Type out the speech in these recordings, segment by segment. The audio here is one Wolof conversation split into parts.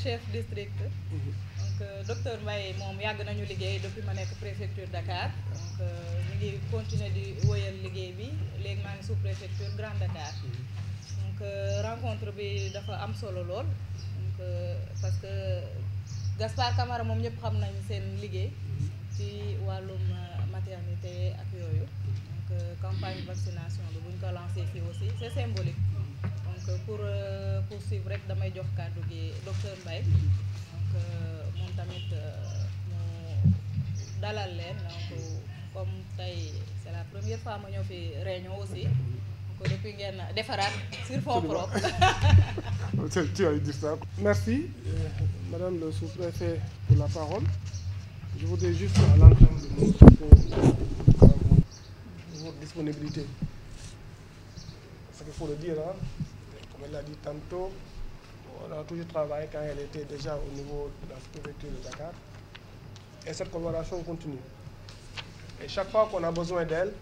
chef district. Donc docteur Mbaye moom yàgg nañu liggéey depuis ma nekk préfecture Dakar. Donc ñu ngi continuer di wóyal liggéey bi léegi maa ngi sous préfecture Grand Dakar. Donc rencontre bi dafa am solo lool. Donc parce que Gaspard Camara moom ñëpp xam nañ seen liggéey ci wàllum maternité ak yooyu. Donc campagne vaccination bi bu ñu ko lancé fii aussi c'est symbolique. Donc pour poursuivre rek damay jox kàddu gi docteur Mbaye. Donc moom tamit mu dalal leen donc comme tey c'est la première fois ma ñëw fi réunion aussi. Donc depuis ngeen defaraat sur fond propre. Tu as dit ça. Merci, Madame le sous-préfet, pour la parole. Je voudrais juste à l'entame de mon propos votre disponibilité. Parce qu'il faut le dire, hein, comme elle l'a dit tantôt, on a toujours travaillé quand elle était déjà au niveau de la préfecture de Dakar. Et cette collaboration continue. Et chaque fois qu'on a besoin d'elle,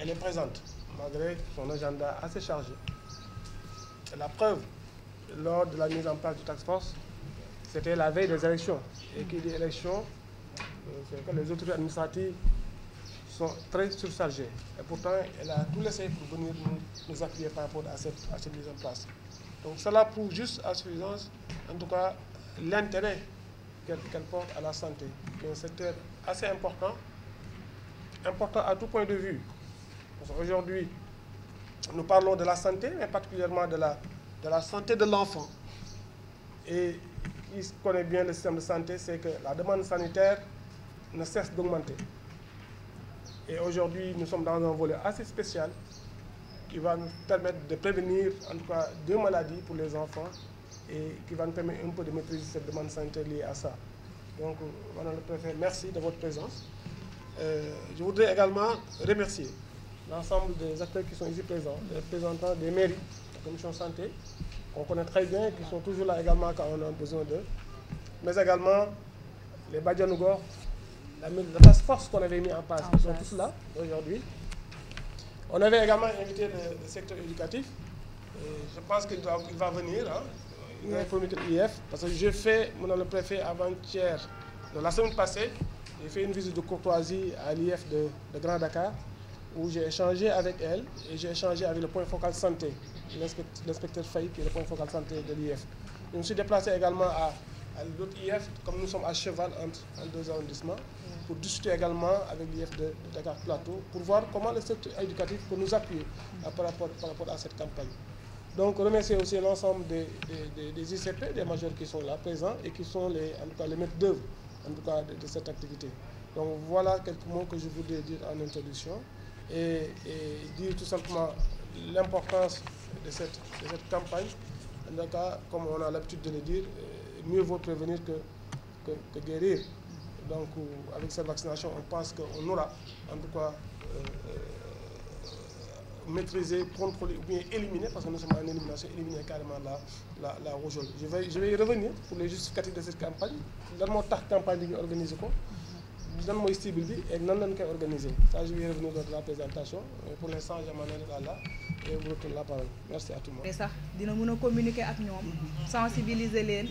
elle est présente, malgré son agenda assez chargé. Et la preuve, lors de la mise en place du Task Force, c'était la veille des élections. Et qui dit élection, c'est que les autorités administratives sont très surchargées. Et pourtant, elle a tout laissé pour venir nous appuyer par rapport à cette mise en place. Donc cela prouve juste à suffisance, en tout cas, l'intérêt qu'elle porte à la santé, qui est un secteur assez important à tout point de vue. Aujourd'hui, nous parlons de la santé, mais particulièrement de la santé de l'enfant. Et qui connaît bien le système de santé, c'est que la demande sanitaire ne cesse d'augmenter. Et aujourd'hui, nous sommes dans un volet assez spécial qui va nous permettre de prévenir, en tout cas, 2 maladies pour les enfants et qui va nous permettre un peu de maîtriser cette demande sanitaire liée à ça. Donc, Madame le Préfet, merci de votre présence. Je voudrais également remercier l'ensemble des acteurs qui sont ici présents, les représentants des mairies, la commission santé, qu'on connaît très bien, qui sont toujours là également quand on a besoin d'eux, mais également les Badianougor, la task force qu'on avait mis en place, ils sont tous là aujourd'hui. On avait également invité le secteur éducatif, et je pense qu'il va venir, hein, une information de l'IF, parce que j'ai fait, Madame le Préfet, avant-hier, la semaine passée, j'ai fait une visite de courtoisie à l'IF de Grand Dakar, où j'ai échangé avec elle et j'ai échangé avec le point focal santé, l'inspecteur Faye, qui est le point focal santé de l'IF. Je me suis déplacé également à l'autre IF, comme nous sommes à cheval entre 2 arrondissements, pour discuter également avec l'IF de Dakar Plateau, pour voir comment le secteur éducatif peut nous appuyer par rapport à cette campagne. Donc remercier aussi l'ensemble des ICP, des majeurs qui sont là présents et qui sont en tout cas, les maîtres d'œuvre de cette activité. Donc voilà quelques mots que je voulais dire en introduction. Et dire tout simplement l'importance de cette campagne. En tout cas, comme on a l'habitude de le dire, mieux vaut prévenir que guérir. Donc, avec cette vaccination, on pense qu'on aura, en tout cas, maîtrisé, contrôlé ou bien éliminé, parce que nous sommes en élimination, éliminer carrément la rougeole. Je vais y revenir pour les justificatifs de cette campagne. Dans mon campagne qui est organisée, nan mooy cible bi et nan lañ koy organiser. Ça, je vais revenir dans la présentation. Pour l'instant, je m'en ai là et vous retourne la parole. Merci à tout le monde. Et ça, dina mën a communiquer ak ñoom, sensibiliser leen,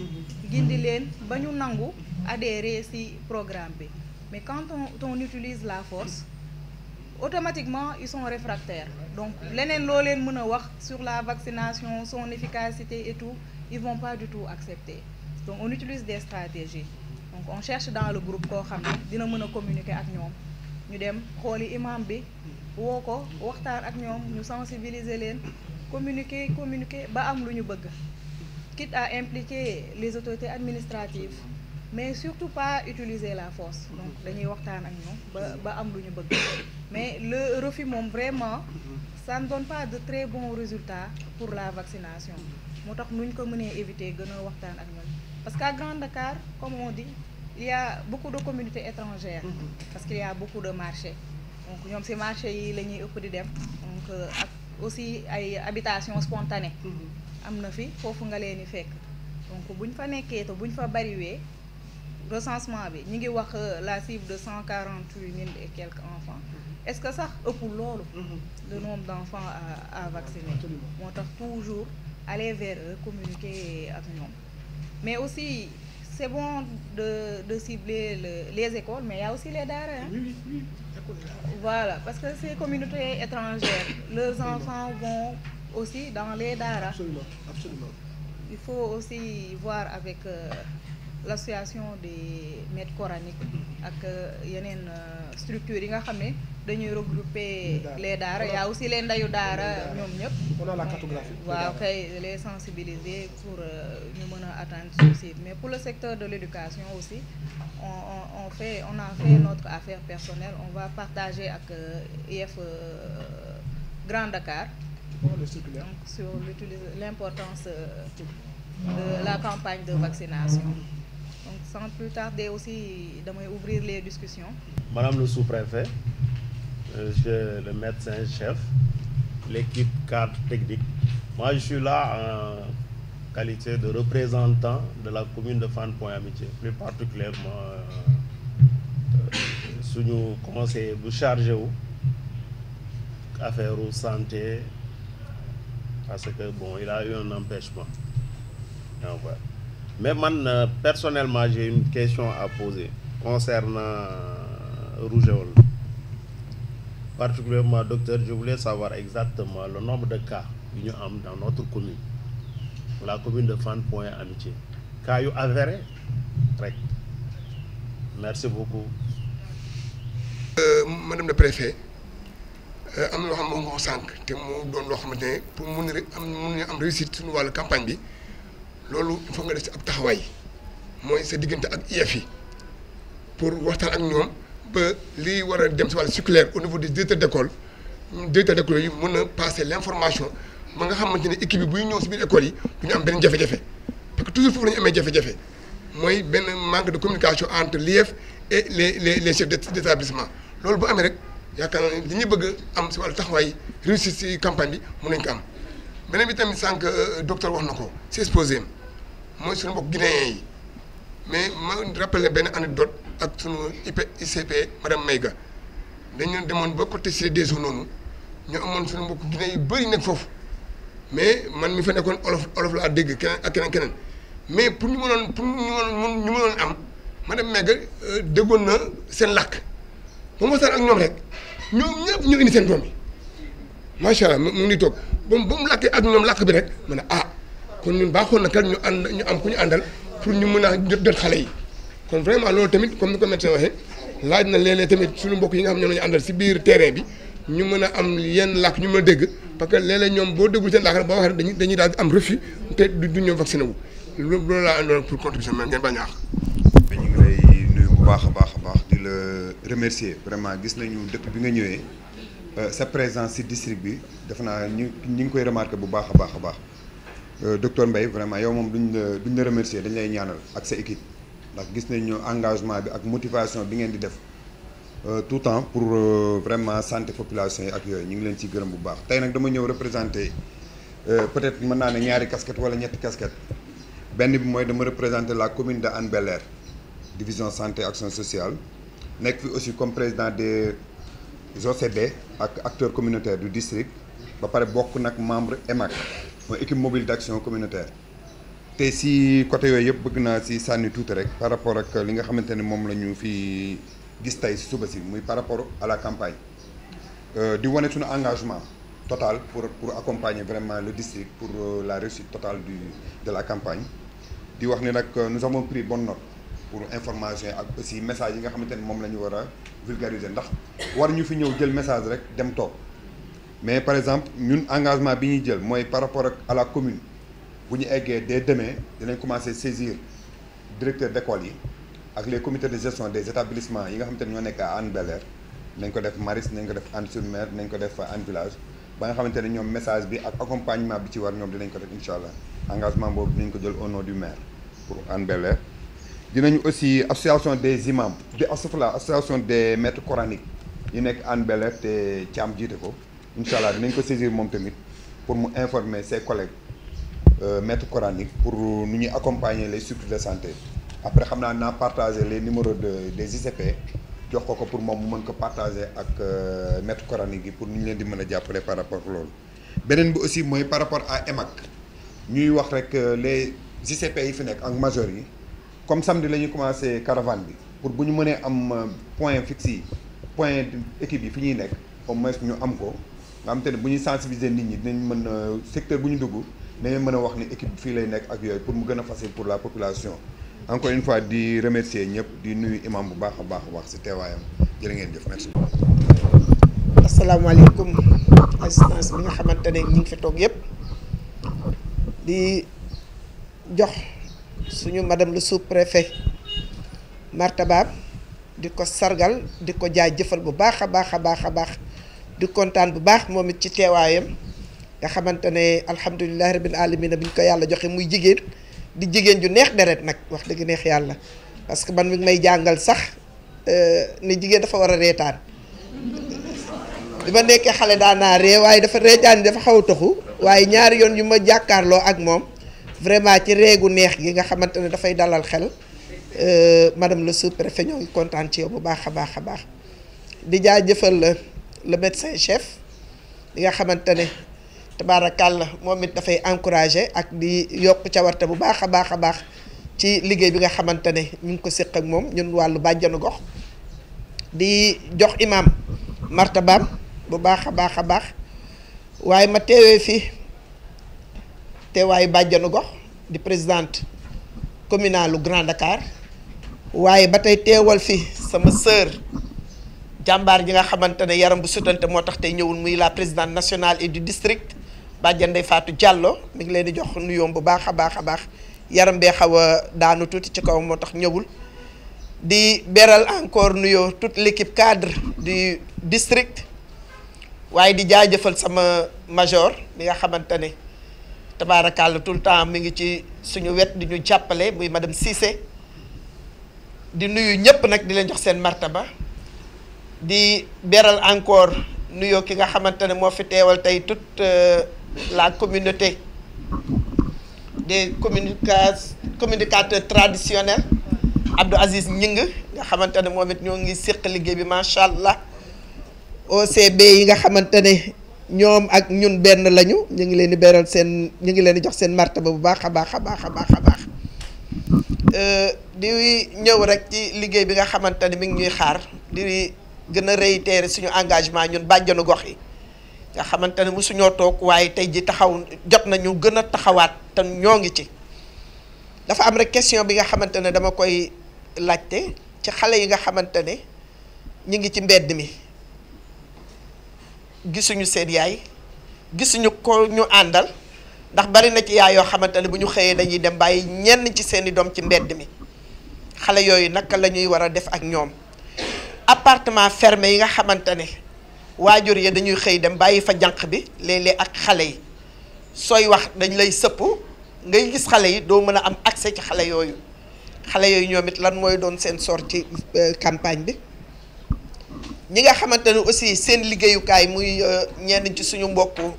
gindi leen ba ñu nangu adhérer ci programme bi. Mais quand on utilise la force, automatiquement ils sont réfractaires. Donc leneen loo leen mën a wax sur la vaccination, son efficacité et tout, ils vont pas du tout accepter. Donc on utilise des stratégies. Donc on cherche dans le groupe koo xam ne dina mën a communiquer ak ñoom ñu dem xooli imam bi woo ko waxtaan ak ñoom ñu sensibiliser leen communiquer ba am lu ñu bëgg, quitte à impliquer les autorités administratives, mais surtout pas utiliser la force. Donc dañuy waxtaan ak ñoom ba am lu ñu bëgg. Mais le refus moom vraiment ça ne donne pas de très bons résultats pour la vaccination. Moo tax nuñ ko mënee éviter gën a waxtaan ak ñoom. Parce qu'à Grand Dakar, comme on dit, il y a beaucoup de communautés étrangères, parce qu'il y a beaucoup de marchés. Donc ñoom ci marché yi la ñuy ëpp di dem. Donc ak aussi ay habitations spontanées. Am na fi foofu nga leen di fekk. Donc buñ fa nekkee te buñ fa bariwee recensement bi ñi ngi wax la cible de 148 000 et quelques enfants. Est-ce que sax ëppul loolu le nombre d'enfants à vacciner? Moo tax toujours aller vers eux, communiquer ak ñoom. mais aussi c'est bon de cibler les écoles, mais il y a aussi les daara. Hein? Oui, école et daara. Voilà, parce que ces communautés étrangères, leurs enfants vont aussi dans les daara. Absolument, absolument. Il faut aussi voir avec l'association des maîtres coraniques ak yeneen structures yi nga xam ne dañuy regrouper les daara. Il y a aussi les ndayu daara ñoom ñëpp. On a la cartographie. waaw kay les sensibiliser pour ñu mën a atteindre ceci. Mais pour le secteur de l'éducation aussi on a fait notre affaire personnelle. On va partager ak IEF Grand Dakar donc sur l'importance de la campagne de vaccination. Donc sans plus tarder aussi damay ouvrir les discussions. Madame le sous-préfet, monsieur le médecin-chef, l'équipe cadre technique. Moi je suis là en qualité de représentant de la commune de Fann Point Amitié, plus particulièrement suñu conseiller bu chargé wu affaire santé, parce que bon il a eu un empêchement. Mais man personnellement j'ai une question à poser concernant rougeole. Particulièrement docteur, je voulais savoir exactement le nombre de cas yu ñu am dans notre commune, la commune de Fann Point Amitié, cas yu avéré rek. Merci beaucoup. Madame le préfet, am na loo xam ne moo nga ko sànq te moo doon loo xamante ne pour mun am réussite suñu wàllu campagne bi loolu il faut nga def ci ab taxawaay mooy sa diggante ak IEF yi pour waxtaan ak ñoom ba lii war a dem si wàllu circulaire au niveau des directeurs d'école yi mën a passer l'information ba nga xamante ne équipe bi buy ñëw si biir école yi du ñu am benn jafe-jafe parce que toujours foofu la ñu amee jafe-jafe mooy benn manque de communication entre l'IEF et les chefs d'établissement. Loolu bu amee rek yaakaar naa ne li ñu bëgg am si wàllu taxawaay réussite si campagne bi mën nañ ko am beneen bi tamit sànq docteur wax na ko si exposé am mooy suñu mbokk guinéen yi mais ma rappelé benn anecdote ak suñu ICP madame Mayga dañu demoon ba côté Cité des Eaux noonu ñu amoon suñu mbokk guinéen yu bëri nekk foofu mais man mi fa nekkoon olof laa dégg keneen ak keneen mais pour ñu mënoon am madame Mayga déggoon na seen làkk ba mu waxtaan ak ñoom rek ñoom ñëpp ñu indi seen doom yi macha allah mu ngi toog ba mu làkkee ak ñoom làkk bi rek ma ne kon ñun baaxoon na kat ñu am ku ñu àndal pour ñu mën a jot xale yi kon vraiment loolu tamit comme ni ko médecin waxee laaj na léeg-léeg tamit suñu mbokk yi nga xam ne ñoom la ñu àndal si biir terrain bi ñu mën a am yenn làkk ñu mën a dégg parce que léeg-léeg ñoom boo déggul seen làkk rek boo waxee dañuy daal am refus te du ñu vacciné wu loolu laa àndoon pour contribution mais ngeen bañ a ñu ngi lay nuyu bu baax a baax di la remercier vraiment gis nañu depuis bi nga ñëwee sa présence ci district bi def naa ñu ngi koy remarqué bu baax a baax docteur Mbaye vraiment yow moom duñ la remercier dañ lay ñaanal ak sa équipe ndax gis nañu engagement bi ak motivation bi ngeen di def tout temps pour vraiment santé population yi ak yooyu ñu ngi leen ciy gërëm bu baax tey nag dama ñëw représenter peut-être mën naa ne ñaari casquette wala ñetti casquette benn bi mooy dama représenter la commune de Hann Bel-Air division santé action sociale nekk fi aussi comme président des OCD ak acteurs communautaires du district ba pare bokk nag membre EMAC mooy équipe mobile d'action communautaire te si côté yooyu yëpp bëgg naa si sànni tuuti rek par rapport ak li nga xamante ne moom la ñu fi gis tey si suba si muy par rapport à la campagne di wane suñu engagement total pour accompagner vraiment le district pour la réussite totale de la campagne di wax ni nag nous avons pris bonne note pour information ak aussi message yi nga xamante ne moom la ñu war a vulgariser ndax war ñu fi ñëw jël message rek dem toog mais par exemple ñun engagement bi ñuy jël mooy par rapport ak à la commune bu ñu eggee dès demain dinañ commencer saisir directeur d'école yi ak les comités de gestion des établissements yi nga xamante ne ñoo nekk à Hann Bel-Air nañ ko def Maris nañ ko def Hann sur Mer nañ ko def Hann Village ba nga xamante ne ñoom message bi ak accompagnement bi ci war ñoom dinañ ko def incha allah engagement boobu dinañ ko jël au nom du maire pour Hann Bel-Air dinañu aussi association des imams association des maîtres coraniques yi nekk Hann Bel-Air te Thiam jiite ko incha allah dinañ ko saisir moom tamit pour mu informer ses collègues maîtres coraniques pour nu ñuy accompagner les structures de santé après xam naa partager les numéros des ICP jox ko pour moom mu mën ko partager ak maîtres coraniques yi pour nu ñu leen di mën a jàppale par rapport ak loolu beneen bi aussi mooy par rapport à EMAC ñuy wax rek les JCP yi fi nekk ak major yi comme samedi la ñuy commencé caravane bi pour bu ñu mënee am point fixe yi point équipe yi fi ñuy nekk au moins ñu am ko nga xam te ne bu ñuy sensibiliser nit ñi dinañ mën secteur bu ñu dugg dañuy mën a wax ni équipe fii lay nekk ak yooyu pour mu gën a facile pour la population. encore une fois di remercier ñëpp di nuyu imam bu baax a baax si teewaayam jërë ngeen jëf merci. asalaamaaleykum assistance bi nga xamante ne ñu ngi fi toog yëpp di jox suñu madame le sous-préfet martabaam di ko sargal di ko jaajëfal bu baax a baax di kontaan bu baax moom it ci teewaayam nga xamante ne alhamdulilahi rabbil alamin bi ñu ko yàlla joxe muy jigéen di jigéen ju neex deret nag wax dëgg neex yàlla parce que man mi ngi may jàngal sax ni jigéen dafa war a reetaan bi ma nekkee xale daanaa ree waaye dafa reetaan dafa xaw a taxu waaye ñaari yoon yu ma jàkkaarloo ak moom vraiment ci reegu neex gi nga xamante ne dafay dalal xel madame le sous-préfet ñoo ngi kontaan ci yow bu baax a baax di jaajëfal le médecin chef li nga xamante ne tabaarakàlla moom it dafay encourager ak di yokk cawarte bu baax a baax ci liggéey bi nga xamante ne ñu ngi ko séq ak moom ñun wàllu bàjjanu gox di jox imam martabaam bu baax a baax waaye ma teewee fi teewaayu bàjjanu gox di présidente communale Grand Dakar waaye ba tey teewal fi sama sœur jàmbaar ji nga xamante ne yaram bu sutante moo tax tey ñëwul muy la présidente nationale et du district Badiane Ndeye Fatou Diallo mi ngi leen di jox nuyoom bu baax a baax yaram bee xaw a daanu tuuti ci kaw moo tax ñëwul di beral encore nuyoo toute l'équipe cadre du district waaye di jaajëfal sama major mi nga xamante ne tabaarakàlla tout le temps mi ngi ci suñu wet di ñu jàppale muy madame Cissé di nuyu ñëpp nag di leen jox seen martaba di beral encore nuyoo ki nga xamante ne moo fi teewal tey toute la communauté des communicateurs traditionnels Abdou Aziz Ñing nga xamante ne moom it ñoo ngi séq liggéey bi macha allah OCB yi nga xamante ne ñoom ak ñun benn lañu ñu ngi leen di beral seen ñu ngi leen di jox seen martaba bu baax a baax di ñëw rek ci liggéey bi nga xamante ne mi ngi ñuy xaar di gën a réitérer suñu engagement ñun bàjjanu gox yi nga xamante ne mosuñoo toog waaye tey ji taxaw jot nañu gën a taxawaat te ñoo ngi ci dafa am rek question bi nga xamante ne dama koy laajte ci xale yi nga xamante ne ñu ngi ci mbedd mi gisuñu seen yaay gisuñu ko ñu àndal ndax bari na ci yaay yoo xamante ne bu ñu xëyee dañuy dem bàyyi ñenn ci seeni doom ci mbedd mi xale yooyu naka la ñuy war a def ak ñoom appartement fermé yi nga xamante ne waajur yi dañuy xëy dem bàyyi fa jànq bi léeg-léeg ak xale yi sooy wax dañ lay sëpp ngay gis xale yi doo mën a am accès ci xale yooyu ñoom it lan mooy doon seen sort ci campagne bi ñi nga xamante ne aussi seen liggéeyukaay muy ñenn ci suñu mbokku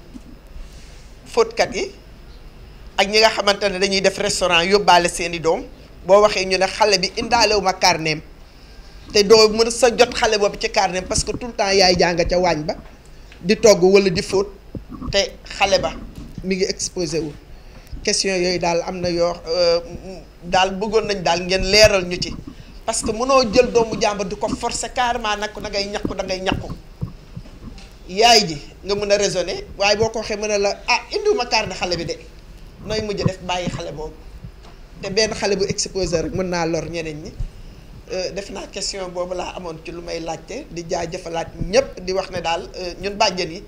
fóotkat yi ak ñi nga xamante ne dañuy def restaurant yóbbaale seeni doom boo waxee ñu ne xale bi indaalewu ma carnet te doo mën sa jot xale boobu ci carnet parce que tout le temps yaay jàng ca waañ ba di togg walla di fóot te xale ba mi ngi exposé wu question yooyu daal am na yoo daal bëggoon nañ daal ngeen leeral ñu ci parce que mënoo jël doomu jàmbur di ko forcer carrément nag da ngay ñàkku yaay ji nga mën a raisonner waaye boo ko waxee mën a la indiwuma carnet xale bi de nooy mujj def bàyyi xale boobu te benn xale bu exposé rek mën naa lor ñeneen ñi def naa question boobu laa amoon ci lu may laajte di jaajëfalaat ñépp di wax ne daal ñun bàjjen yi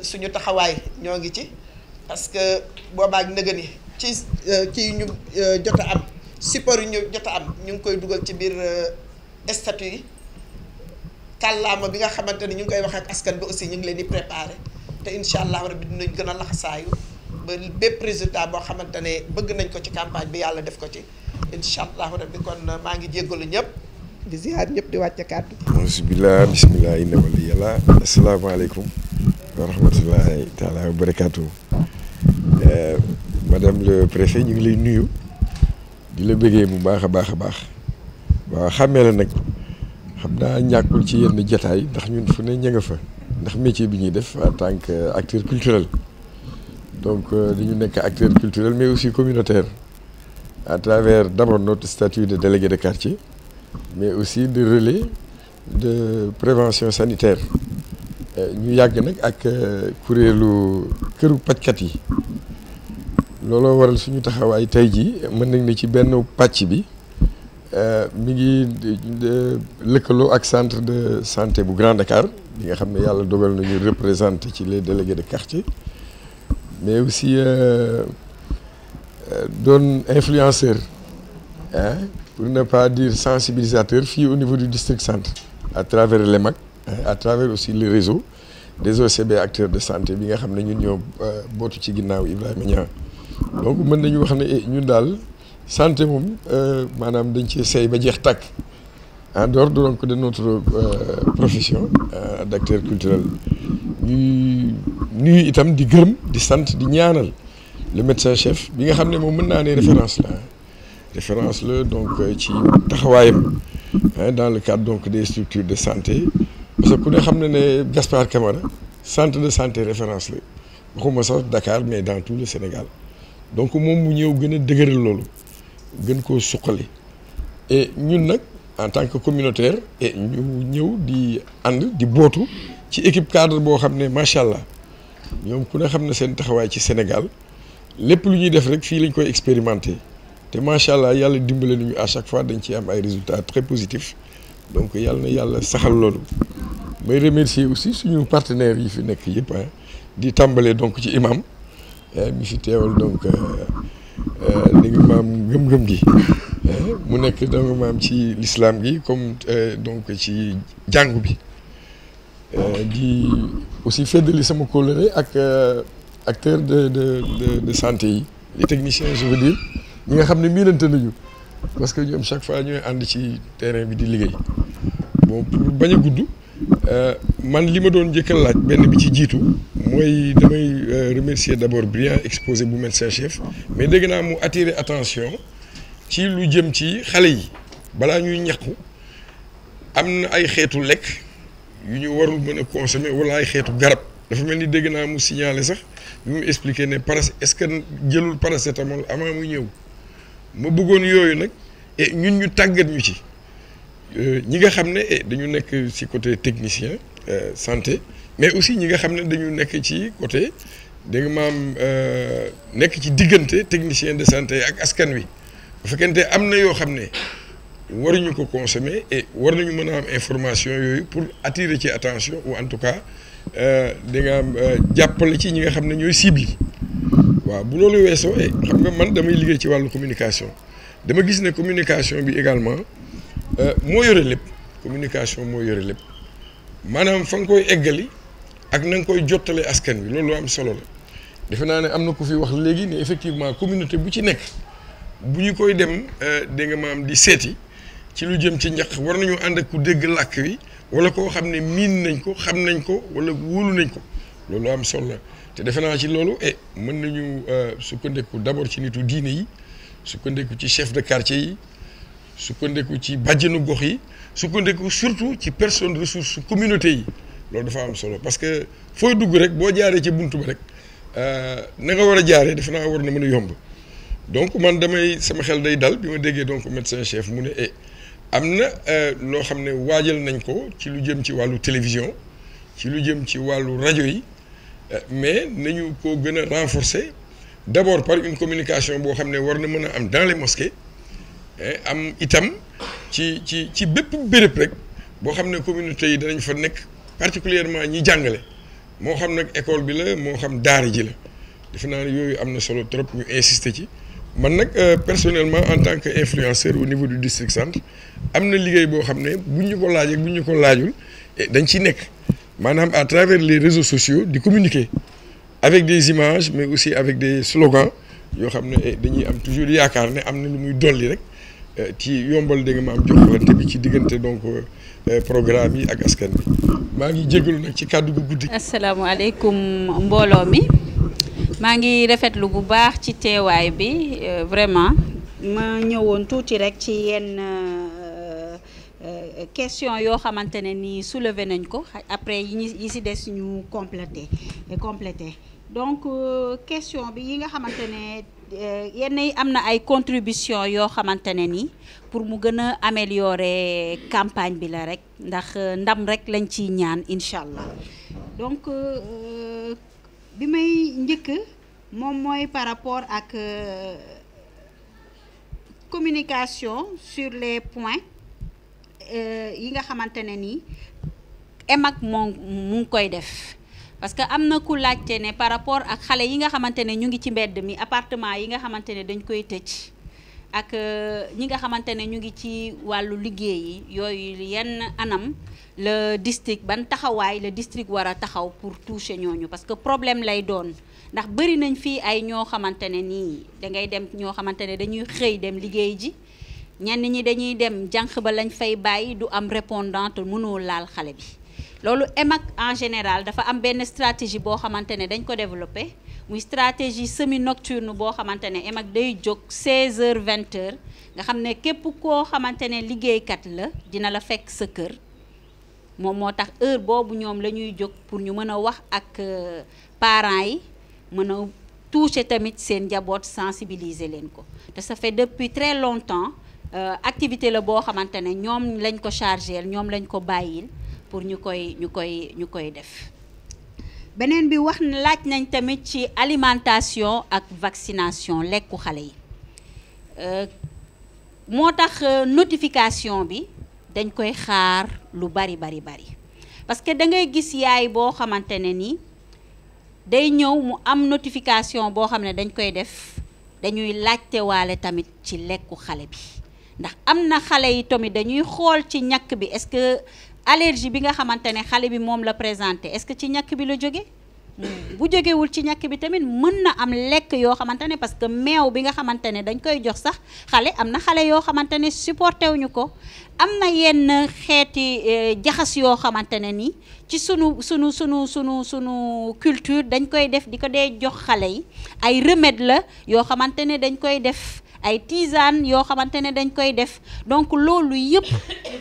suñu taxawaay ñoo ngi ci parce que boobaak nëga ni ci kii ñu jot a am support yi ñu jot a am ñu ngi koy dugal ci biir statut yi kàllaama bi nga xamante ni ñu ngi koy wax ak askan bi aussi ñu ngi leen di préparer te incha allah rabbi dinañ gën a laxasaayu ba bépp résultat boo xamante ne bëgg nañ ko ci campagne bi yàlla def ko ci incha allah rabbi kon maa ngi jéggalu ñëpp di ziar ñëpp di wàcce kàddu bismillah inna wali yàlla asalaamaaleykum wa rahmatullahi taala wa barakaatu madame le préfet ñu ngi lay nuyu di la bëggee bu baax a baax waaw xàmmee la nag xam naa ñàkkul ci yenn jataay ndax ñun fu ne ña nga fa ndax métier bi ñuy def en tant que acteur culturel donc dañu nekk acteur culturel mais aussi communautaire à travers d'abord notre statut de délégué de quartier, mais aussi de relais de prévention sanitaire. ñu yàgg nag ak kuréelu këru pajkat yi looloo waral suñu taxawaay tey jii mën nañ ne ci benn pàcc bi mi ngi lëkkaloo ak centre de santé bu Grand Dakar bi nga xam ne yàlla dogal nañu représenté ci les délégués de quartier, mais aussi doon influenceur pour ne pas dire sensibilisateur fii au niveau du district centre à travers l'EMAC, à travers aussi le réseau des OCB acteurs de santé bi nga xam ne ñun ñoo bootu ci ginnaaw Ibrahima Niang. Donc mën nañu wax ne ñun daal santé moom maanaam dañ cee sey ba jeex tàkk en dehors donc de notre profession d'acteur culturel. ñuy nuyu itam di gërëm di sant di ñaanal le médecin chef bi nga xam ne moom mën naa ne référence la donc ci taxawaayam dans le cadre donc des structures de santé, parce que ku ne xam ne Gaspard Camara centre de santé référence la waxuma sax Dakar mais dans tout le Sénégal. Donc moom mu ñëw gën a dëgëral loolu gën koo suqali et ñun nag en tant que communautaire et ñu ñëw di ànd di bootu ci équipe cadre boo xam ne macha allah ñoom ku ne xam ne seen taxawaay ci Sénégal lépp lu ñuy def rek fii lañ koy expérimenter te macha allah yàlla dimbale nañu à chaque fois dañ ciy am ay résultats très positifs. Donc yàlla na yàlla saxal loolu may remercier aussi suñu partenaires yi fi nekk yëpp di tàmbalee donc ci imam mi fi teewal donc li nga maam ngëm-ngëm gi mu nekk donc maam ci l'islam gi comme donc ci jàngu bi di aussi feddali sama kóllëre ak acteurs de santé yi les techniciens je veux dire ñi nga xam ne miinante nañu parce que ñoom chaque fois ñooy ànd ci terrain bi di liggéey. Bon pour bañ a gudd man li ma doon njëkk a laaj benn bi ci jiitu mooy damay remercier d'abord brillant exposé bu médecin chef, mais dégg naa mu attirer attention ci lu jëm ci xale yi balaa ñuy ñàkku am na ay xeetu lekk yu ñu warul mën a consommer wala ay xeetu garab dafa mel ni dégg naa mu signaler sax bi mu expliquer ne est-ce que jëlul paracétamol avant muy ñëw ma bëggoon yooyu nag et ñun ñu tàggat ñu ci. ñi nga xam ne dañu nekk ci côté technicien santé, mais aussi ñi nga xam ne dañu nekk ci côté da nga maam nekk ci diggante technicien de santé ak askan wi bu fekkente am na yoo xam ne waruñu ko consommer et war nañu mën a am information yooyu pour attirer ci attention ou en tout cas da nga am jàppale ci ñi nga xam ne ñooy cible yi. waaw bu loolu weesoo xam nga man damay liggéey ci wàllu communication dama gis ne communication bi également moo yore lépp communication moo yore lépp maanaam fa nga koy eggali ak na nga koy jottale askan wi loolu am solo la defe naa ne am na ku fi wax léegi ne effectivement communauté bu ci nekk bu ñu koy dem dégg nga maam di seeti ci lu jëm ci njaq war nañu ànd ak ku dégg làkk wi wala koo xam ne miin nañ ko xam nañ ko wala wóolu nañ ko loolu am solo la te defe naa ci loolu mën nañu sukkandiku d'abord ci nitu diine yi sukkandiku ci chef de quartier yi sukkandiku ci bàjjenu gox yi sukkandiku surtout ci personne ressource communauté yi loolu dafa am solo parce que fooy dugg rek boo jaaree ci buntu ba rek na nga war a jaaree defe naa war na mën a yomb donc man sama xel day dal bi ma déggee donc médecin chef mu ne am na loo xam ne waajal nañ ko ci lu jëm ci wàllu télévision ci lu jëm ci wàllu rajo yi mais nañu ko gën a renforcer d'abord par une communication boo xam ne war na mën a am dans les mosquées am itam ci bépp béréb rek boo xam ne communauté yi danañ fa nekk particulièrement ñi jàngale moo xam nag école bi la moo xam daara ji la defe naa ne yooyu am na solo trop ñu insister ci man nag personnellement en tant que influenceur au niveau du district centre am na liggéey boo xam ne bu ñu ko laajee bu ñu ko laajul dañ ciy nekk maanaam à travers les réseaux sociaux di communiquer avec des images mais aussi avec des slogans yoo xam ne dañuy am toujours yaakaar ne am na lu muy dolli rek ci yombal da nga ma am joxalante bi ci diggante donc programme yi ak askan bi maa ngi jégalu nag ci kàddu gu guddi. asalaamaaleykum mbooloo mi maa ngi rafetlu bu baax ci teewaay bi vraiment ma ñëwoon tuuti rek ci yenn question yoo xamante ne ni soulevé nañ ko après yi ci des ñu complété donc question bi yi nga xamante ne yenn yi am na ay contribution yoo xamante ne ni pour mu gën a améliorer campagne bi la rek ndax ndam rek lañ ciy ñaan incha allah. donc bi may njëkk moom mooy par rapport ak communication sur les points yi nga xamante ne ni EMAC moom mu ngi koy def. parce que am na ku laajte ne par rapport ak xale yi nga xamante ne ñu ngi ci mbedd mi appartement yi nga xamante ne dañ koy tëj ak ñi nga xamante ne ñu ngi ci wàllu liggéey yi yooyu yenn anam le district ban taxawaay le district war a taxaw pour toucher ñooñu parce que problème lay doon ndax bëri nañ fii ay ñoo xamante ne nii dangay dem ñoo xamante ne dañuy xëy dem liggéey ji ñenn ñi dañuy dem jànq ba lañ fay bàyyi du am répondante mënoo laal xale bi. loolu EMAC en général dafa am benn stratégie boo xamante ne dañ ko développé muy stratégie semi nocturne boo xamante ne EMAC day jóg 16h 20h nga xam ne képp koo xamante ne liggéeykat la dina la fekk sa kër moom moo tax heure boobu ñoom la ñuy jóg pour ñu mën a wax ak parents yi mën a toucher tamit seen njaboot sensibiliser leen ko te ça fait depuis très longtemps activité la boo xamante ne ñoom lañ ko chargé ñoom lañ ko bàyyil pour ñu koy def beneen bi wax laaj nañ tamit ci alimentation ak vaccination lekku xale yi moo tax notification bi dañ koy xaar lu bari parce que da ngay gis yaay boo xamante ne ni day ñëw mu am notification boo xam ne dañ koy def dañuy laajte waale tamit ci lekku xale bi ndax am na xale yi tamit dañuy xool ci ñàkk bi est-ce que allergie bi nga xamante ne xale bi moom la présenté est-ce que ci ñàkk bi la jóge bu jógewul ci ñàkk bi tamit mën na am lekk yoo xamante ne parce que meew bi nga xamante ne dañ koy jox sax xale am na xale yoo xamante ne supporté wuñu ko am na yenn xeeti jaxas yoo xamante ne ni ci sunu culture dañ koy def di ko dee jox xale yi ay remède la yoo xamante ne dañ koy def ay tisane yoo xamante ne dañ koy def donc loolu yëpp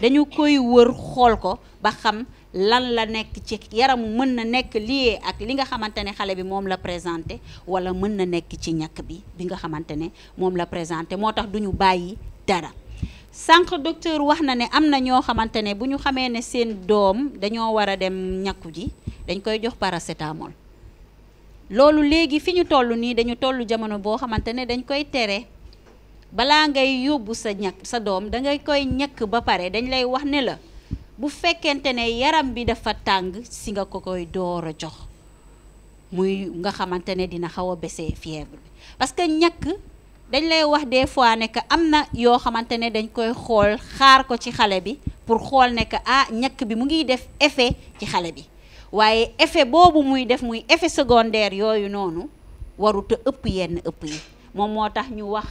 dañu koy wër xool ko ba xam lan la nekk ci yaram mën na nekk lié ak li nga xamante ne xale bi moom la présenté wala mën na nekk ci ñàkk bi nga xamante ne moom la présenté moo tax duñu bàyyi dara sànq docteur wax na ne am na ñoo xamante ne bu ñu xamee ne seen doom dañoo war a dem ñàkku ji dañ koy jox paracétamol loolu léegi fi ñu toll nii dañu toll jamono boo xamante ne dañ koy tere balaa ngay yóbbu sa doom da ngay koy ñàkk ba pare dañ lay wax ne la bu fekkente ne yaram bi dafa tàng si nga ko koy door a jox muy nga xamante ne dina xaw a baisser fièvre bi parce que ñàkk dañ lay wax des fois ne que am na yoo xamante ne dañ koy xool xaar ko ci xale bi pour xool ne que ñàkk bi mu ngi def effet ci xale bi waaye effet boobu muy def muy effet secondaire yooyu noonu warut a ëpp yenn ëpp yi moom moo tax ñu wax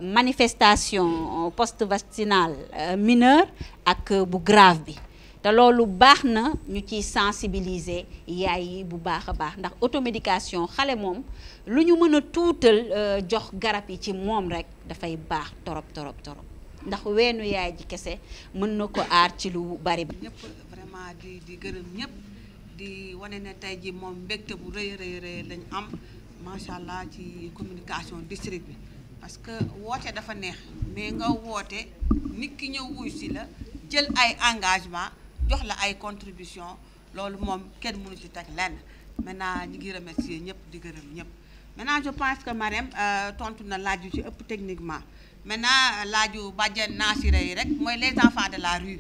manifestation post-vaccinale mineure ak bu grave bi te loolu baax na ñu ciy sensibiliser yaay yi bu baax a baax ndax automédication xale moom lu ñu mën a tuutal jox garab yi ci moom rek dafay baax torop ndax weenu yaay ji kese mën na ko aar ci lu bari ba ñëpp vraiment di gërëm ñëpp di wane ne tey ji moom mbégte bu rëy lañ am macha allah ci communication district bi parce que woote dafa neex mais nga woote nit ki ñëw wuy si la jël ay engagement jox la ay contribution loolu moom kenn mënu ci teg lenn maintenant ñu ngi remercier ñëpp di gërëm ñëpp maintenant je pense que Marème tontu na laaj yu ci ëpp techniquement maintenant laaju bàjjen naasira yi rek mooy les enfants de la rue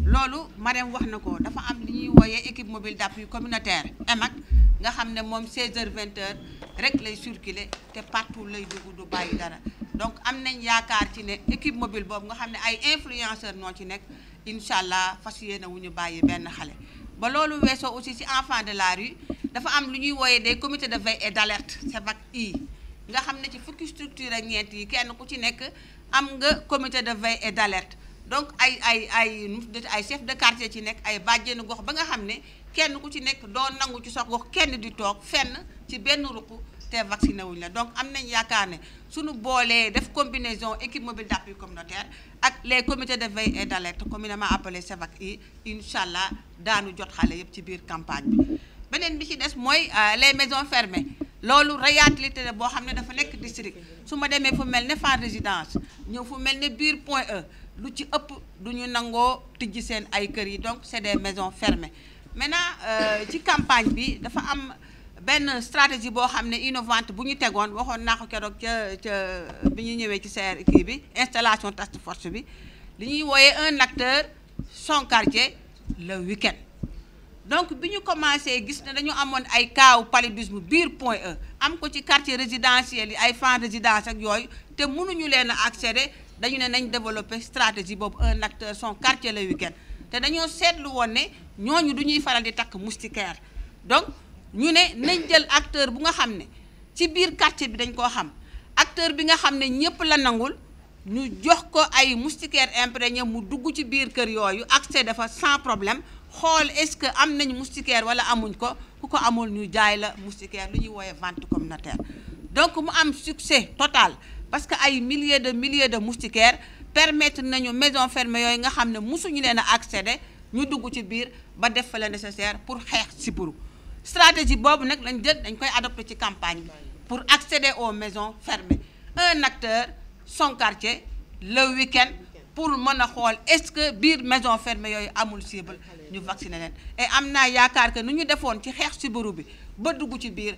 loolu Marème wax na ko dafa am li ñuy wooyee équipe mobile d'appui communautaire EMAC nga xam ne moom 16h 20h rek lay circuler te partout lay dugg du bàyyi dara donc am nañ yaakaar ci ne équipe mobile boobu nga xam ne ay influenceurs ñoo ci nekk incha allah fas yéene wu ñu bàyyi benn xale. ba loolu weesoo aussi ci enfants de la rue dafa am lu ñuy wooyee des comités de veille et d'alerte CEVAC-I nga xam ne ci fukki structure ak ñeent yi kenn ku ci nekk am nga comité de veille et d'alerte donc ay chef de quartier ci nekk ay bàjjenu gox ba nga xam ne kenn ku ci nekk doo nangu ci sa gox kenn di toog fenn ci benn ruq te vacciné wuñ la donc am nañ yaakaar ne suñu boolee def combinaison équipe mobile d'appui communautaire ak les comités de veille et d'alerte communément appelé CEVAC-I incha allah daanu jot xale yëpp ci biir campagne bi beneen bi ci des mooy les maisons fermées loolu réalité boo xam ne dafa nekk district su ma demee fu mel ne Fann Résidence ñëw fu mel ne biir Point E lu ci ëpp du ñu nangoo tijji seen ay kër yi donc c'est des maisons fermées maintenant ci campagne bi dafa am benn stratégie boo xam ne innovante bu ñu tegoon waxoon naa ko keroog ca bi ñu ñëwee ci CR kii bi installation task force bi li ñuy wooyee un acteur son quartier le week-end donc bi ñu commencé gis ne dañu amoon ay kaaw paludisme biir Point E am ko ci quartier résidentiel yi ay Fann Résidence ak yooyu te mënuñu leen a accéder dañu ne nañ développer stratégie boobu un acteur son quartier le week-end te dañoo seetlu woon ne ñooñu du ñuy faral di takk moustiquaire donc ñu ne nañ jël acteur bu nga xam ne ci biir quartier bi dañ koo xam acteur bi nga xam ne ñëpp la nangul ñu jox ko ay moustiquaire imprégné mu dugg ci biir kër yooyu accès dafa sans problème xool est-ce que am nañ moustiquaire wala amuñ ko ku ko amul ñu jaay la moustiquaire lu ñuy wooyee vente communautaire donc mu am succès total parce que ay milliers de moustiquaires permettre nañu maison fermée yooyu nga xam ne mosuñu leen a accéder ñu dugg ci biir ba def fa le nécessaire pour xeex sibiru stratégie boobu nag lañ jël dañ koy adopté ci campagne bi pour accéder aux maisons fermées un acteur son quartier le week-end pour mën a xool est-ce que biir maison fermée yooyu amul cible ñu vacciner leen et am naa yaakaar que nu ñu defoon ci xeex sibiru bi ba dugg ci biir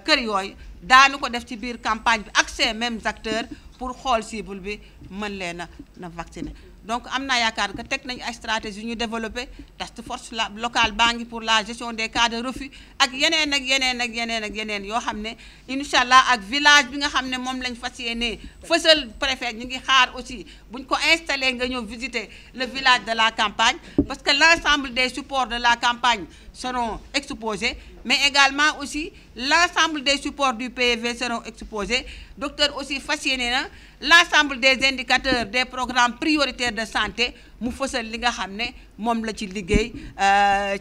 kër yooyu daanu ko def ci biir campagne bi ak ces mêmes acteurs pour xool cible bi mën leen na vacciner donc am naa yaakaar que teg nañu ay stratégie yu ñu développé task force locale baa ngi pour la gestion des cas de refus ak yeneen yoo xam ne incha allah ak village bi nga xam ne moom lañ fas yéenee fësal préfet ñu ngi xaar aussi buñ ko installé nga ñëw visiter le village de la campagne parce que l'ensemble des supports de la campagne seront exposés mais également aussi l'ensemble des supports du PV seront exposés docteur aussi fas yéene na l'ensemble des indicateurs des programmes prioritaires de santé mu fësal li nga xam ne moom la ci liggéey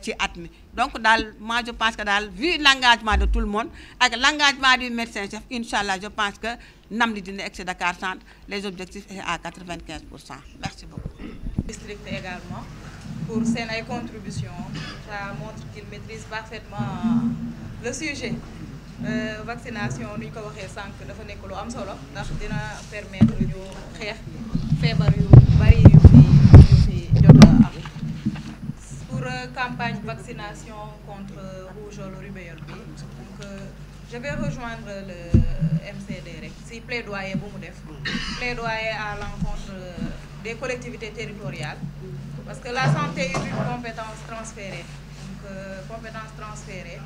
ci at mi donc daal moi je pense que daal vu l'engagement de tout le monde ak l'engagement du médecin chef incha allah je pense que nam li dina egg Dakar Centre les objectifs est à 95%. Merci beaucoup. District également pour seen ay contributions ça montre qu'il maîtrise parfaitement le sujet. Vaccination nu ñu ko waxee sànq dafa nekk lu am solo ndax dina permettre ñu xeex feebar yu bari yu fi jot a am pour campagne vaccination contre rougeole rubéole bi donc je vais rejoindre le MCD rek si plaidoyer bu mu def plaidoyer à l'encontre des collectivités territoriales parce que la santé est une compétence transférée donc compétence transférée.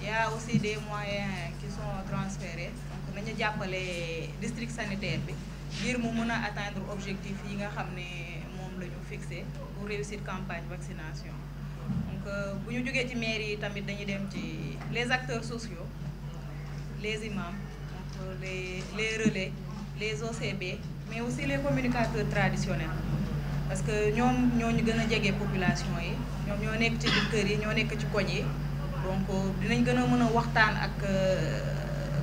Il y a aussi des moyens qui sont transférés donc nañu jàppale district sanitaire bi ngir mu mën a atteindre objectif yi nga xam ne moom la ñu fixé pour réussir campagne vaccination donc bu ñu jógee ci mairie yi tamit dañuy dem ci les acteurs sociaux les imams donc les relais les OCB mais aussi les communicateurs traditionnels parce que ñoom ñoo ñu gën a jege population yi ñoom ñoo nekk ci biir kër yi ñoo nekk ci koñ yi donc dinañ gën a mën a waxtaan ak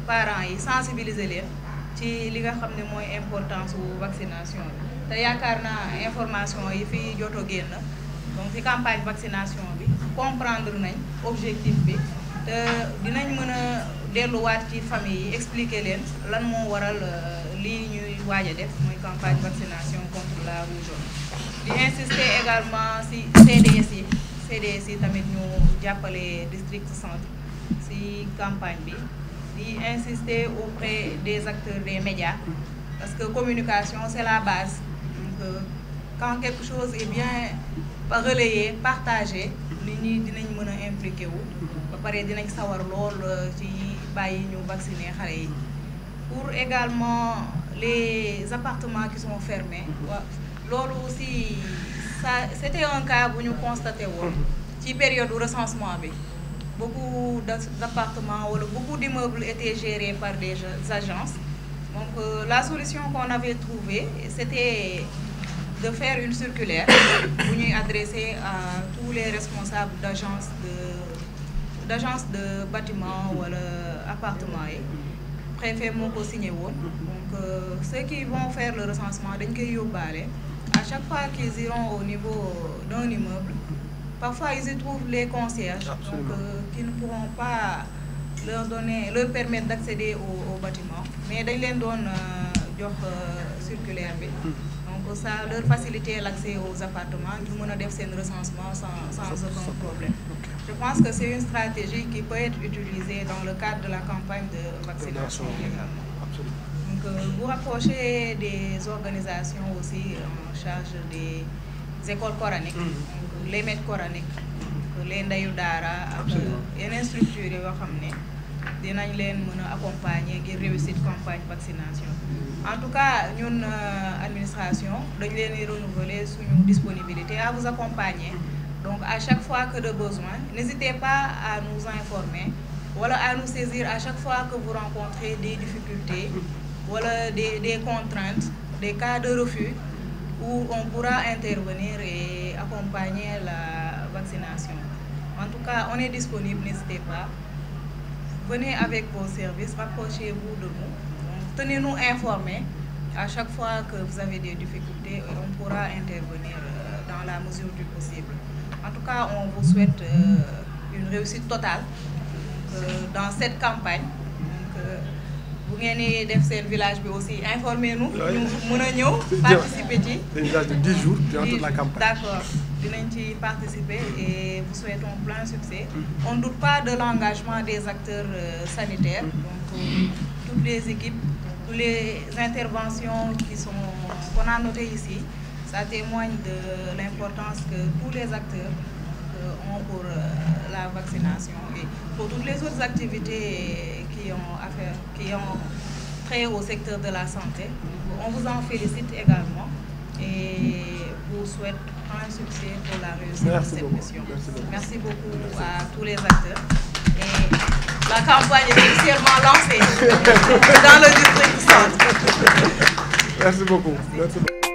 parents yi sensibiliser leen ci li nga xam ne mooy importance wu vaccination bi te yaakaar naa information yi fi joto génn donc ci campagne vaccination bi comprendre nañ objectif bi te dinañ mën a delluwaat ci famille yi expliquer leen lan moo waral lii ñuy waaj a def mooy campagne vaccination contre la rougeole di insister également ci CDS yi tamit ñu jàppale district centre ci campagne bi di insister auprès des acteurs des médias parce que communication c'est la base donc quand quelque chose est bien relayé partagé nit ñi dinañ mën a impliqué wu ba pare dinañ sawar lool ci bàyyi ñu vacciner xale yi pour également les appartements qui sont fermés loolu aussi ça c'était un cas bu ñu constaté woon ci période recensement bi beaucoup d'appartements wala beaucoup d'immeubles étaient gérés par des agences donc la solution qu'on avait trouvée c'était de faire une circulaire bu ñuy adresser à tous les responsables d'agence de bâtiment wala appartements yi préfet moo ko signé woon donc ceux qui vont faire le recensement dañ koy yóbbaale à chaque fois qu'ils iront au niveau d'un immeuble parfois ils y trouvent les concierges donc qui ne pourront pas leur permettre d'accéder au bâtiment, mais dañ leen doon jox circulaire bi. Donc ça leur faciliter l'accès aux appartements, ñu mën a def seen recensement sans aucun problème. Je pense que c'est une stratégie qui peut être utilisée dans le cadre de la campagne de vaccination également. Donc vous rapprochez des organisations aussi en charge des écoles coraniques, donc les maîtres coraniques, les ndeyu daara ak yeneen structures yoo xam ne dinañ leen mën a accompagner ngir réussir campagne vaccination. En tout cas ñun administration dañ leen di renouveler suñu disponibilité à vous accompagner. Donc à chaque fois que de besoin, n'hésitez pas à nous informer ou à nous saisir à chaque fois que vous rencontrez des difficultés ou des contraintes, des cas de refus où on pourra intervenir et accompagner la vaccination. En tout cas, on est disponible, n'hésitez pas. Venez avec vos services, rapprochez-vous de nous. Tenez-nous informés à chaque fois que vous avez des difficultés et on pourra intervenir dans la mesure du possible. En tout cas, on vous souhaite une réussite totale dans cette campagne. Vous venez de faire le village aussi, informez-nous, nous allons participer. C'est un village de 10 jours durant toute la campagne. D'accord, nous allons participer et vous souhaitons plein succès. On ne doute pas de l'engagement des acteurs sanitaires, donc toutes les équipes, toutes les interventions qu'on a notées ici. Ça témoigne de l'importance que tous les acteurs ont pour la vaccination et pour toutes les autres activités qui ont trait au secteur de la santé. On vous en félicite également et vous souhaite un succès pour la réussite de cette mission. Merci beaucoup à tous les acteurs. Et la campagne est officiellement lancée dans le district centre. Merci beaucoup. Merci beaucoup.